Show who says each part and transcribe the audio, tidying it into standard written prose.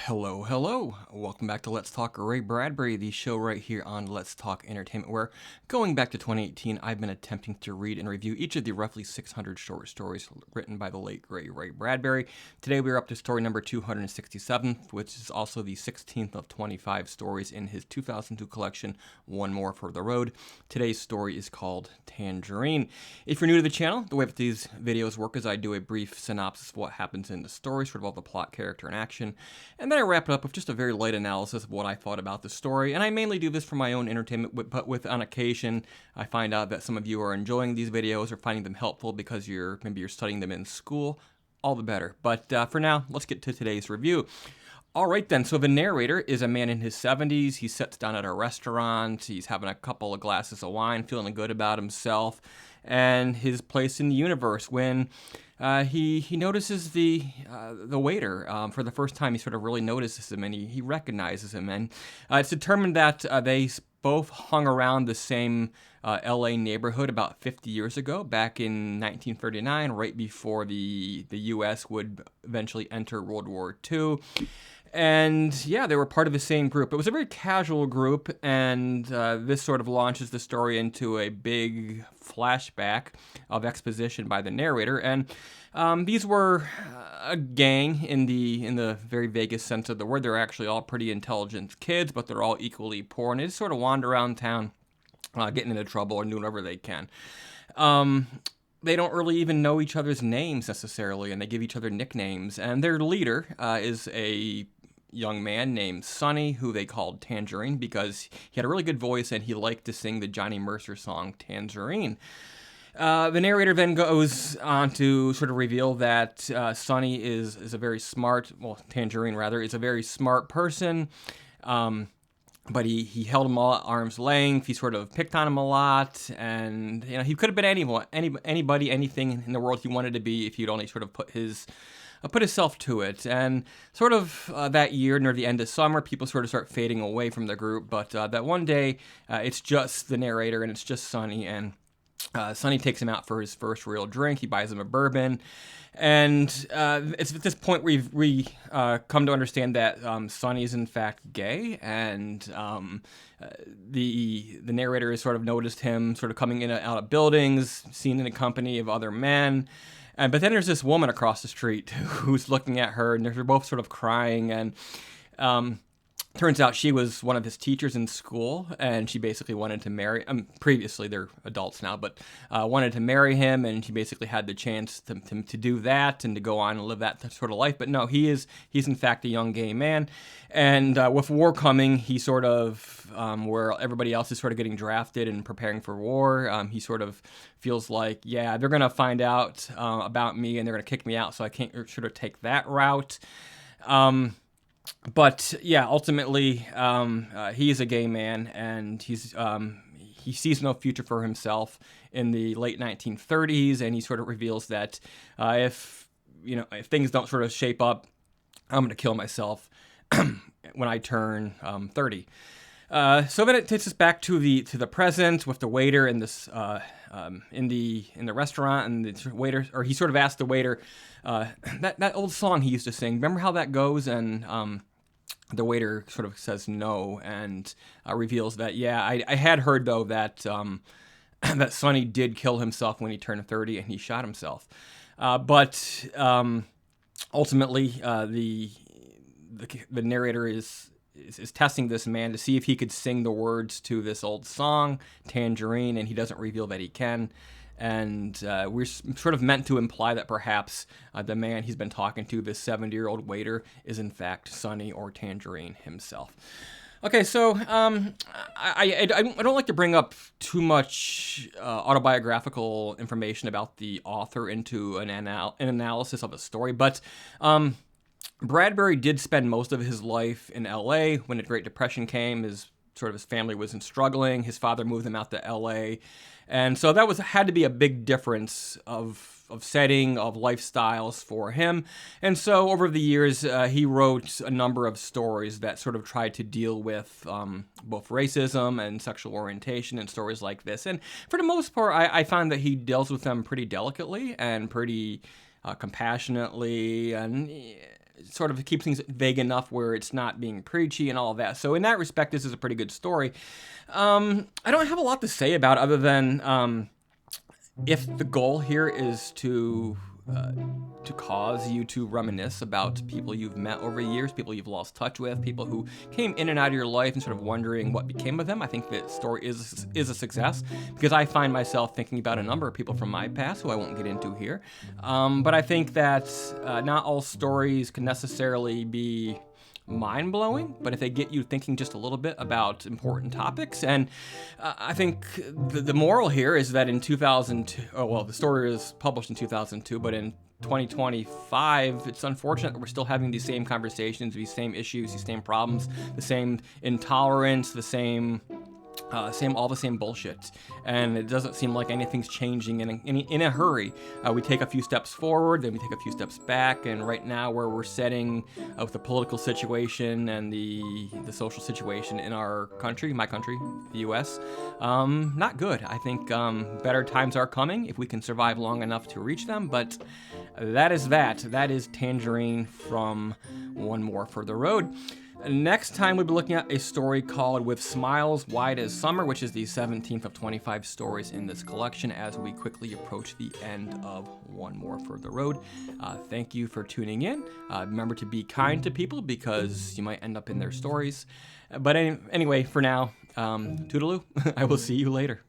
Speaker 1: Hello, hello. Welcome back to Let's Talk Ray Bradbury, the show right here on Let's Talk Entertainment, where going back to 2018, I've been attempting to read and review each of the roughly 600 short stories written by the late great Ray Bradbury. Today we're up to story number 267, which is also the 16th of 25 stories in his 2002 collection, One More for the Road. Today's story is called Tangerine. If you're new to the channel, the way that these videos work is I do a brief synopsis of what happens in the story, sort of all the plot, character, and action. And then I wrap it up with just a very light analysis of what I thought about the story. And I mainly do this for my own entertainment, but with on occasion, I find out that some of you are enjoying these videos or finding them helpful because maybe you're studying them in school. All the better. But for now, let's get to today's review. All right then, so the narrator is a man in his 70s. He sits down at a restaurant. He's having a couple of glasses of wine, feeling good about himself and his place in the universe when he notices the waiter. For the first time, he sort of really notices him and he recognizes him. And it's determined that they both hung around the same LA neighborhood about 50 years ago, back in 1939, right before the U.S. would eventually enter World War II. And yeah, they were part of the same group. It was a very casual group, and this sort of launches the story into a big flashback of exposition by the narrator. And these were a gang in the very vaguest sense of the word. They're actually all pretty intelligent kids, but they're all equally poor, and they just sort of wander around town, getting into trouble and doing whatever they can. They don't really even know each other's names necessarily, and they give each other nicknames. And their leader is a young man named Sonny, who they called Tangerine because he had a really good voice and he liked to sing the Johnny Mercer song Tangerine. The narrator then goes on to sort of reveal that Sonny is a very smart, Tangerine rather, is a very smart person. But he held him all at arm's length. He sort of picked on him a lot, and he could have been anybody, anything in the world he wanted to be if he'd only sort of put himself to it. And sort of that year, near the end of summer, people sort of start fading away from the group. But that one day, it's just the narrator and it's just Sonny, and Sonny takes him out for his first real drink. He buys him a bourbon. And it's at this point we come to understand that Sonny is in fact gay, and the narrator has sort of noticed him sort of coming in and out of buildings, seen in the company of other men. But then there's this woman across the street who's looking at her, and they're both sort of crying, and turns out she was one of his teachers in school, and she basically wanted to marry him. Previously, they're adults now, but wanted to marry him, and she basically had the chance to do that and to go on and live that sort of life. But no, he's in fact a young gay man, and with war coming, he sort of, where everybody else is sort of getting drafted and preparing for war, he sort of feels like, yeah, they're going to find out about me, and they're going to kick me out, so I can't sort of take that route. But yeah, ultimately, he is a gay man, and he sees no future for himself in the late 1930s, and he sort of reveals that if things don't sort of shape up, I'm going to kill myself when I turn 30. So then it takes us back to the present with the waiter in this in the restaurant, and the waiter, or he sort of asked the waiter that old song he used to sing. Remember how that goes? And the waiter sort of says no, and reveals that I had heard though that that Sonny did kill himself when he turned 30, and he shot himself. But ultimately, the narrator is testing this man to see if he could sing the words to this old song, Tangerine, and he doesn't reveal that he can. And we're sort of meant to imply that perhaps the man he's been talking to, this 70-year-old waiter, is in fact Sonny or Tangerine himself. Okay, so I don't like to bring up too much autobiographical information about the author into an analysis of a story, but Bradbury did spend most of his life in LA when the Great Depression came. His family wasn't struggling. His father moved them out to LA. And so that had to be a big difference of setting, of lifestyles for him. And so over the years, he wrote a number of stories that sort of tried to deal with both racism and sexual orientation and stories like this. And for the most part, I find that he deals with them pretty delicately and pretty compassionately, and sort of keeps things vague enough where it's not being preachy and all of that. So in that respect, this is a pretty good story. I don't have a lot to say about it other than if the goal here is to cause you to reminisce about people you've met over the years, people you've lost touch with, people who came in and out of your life and sort of wondering what became of them, I think that story is a success, because I find myself thinking about a number of people from my past who I won't get into here. But I think that not all stories can necessarily be mind-blowing, but if they get you thinking just a little bit about important topics. And I think the moral here is that in 2002, the story was published in 2002, but in 2025, it's unfortunate that we're still having these same conversations, these same issues, these same problems, the same intolerance, all the same bullshit, and it doesn't seem like anything's changing in a hurry. We take a few steps forward, then we take a few steps back, and right now where we're sitting with the political situation and the social situation in our country, my country, the U.S., not good. I think better times are coming if we can survive long enough to reach them, but that is Tangerine from One More for the Road. Next time, we'll be looking at a story called With Smiles Wide as Summer, which is the 17th of 25 stories in this collection as we quickly approach the end of One More for the Road. Thank you for tuning in. Remember to be kind to people because you might end up in their stories. But anyway, for now, toodaloo. I will see you later.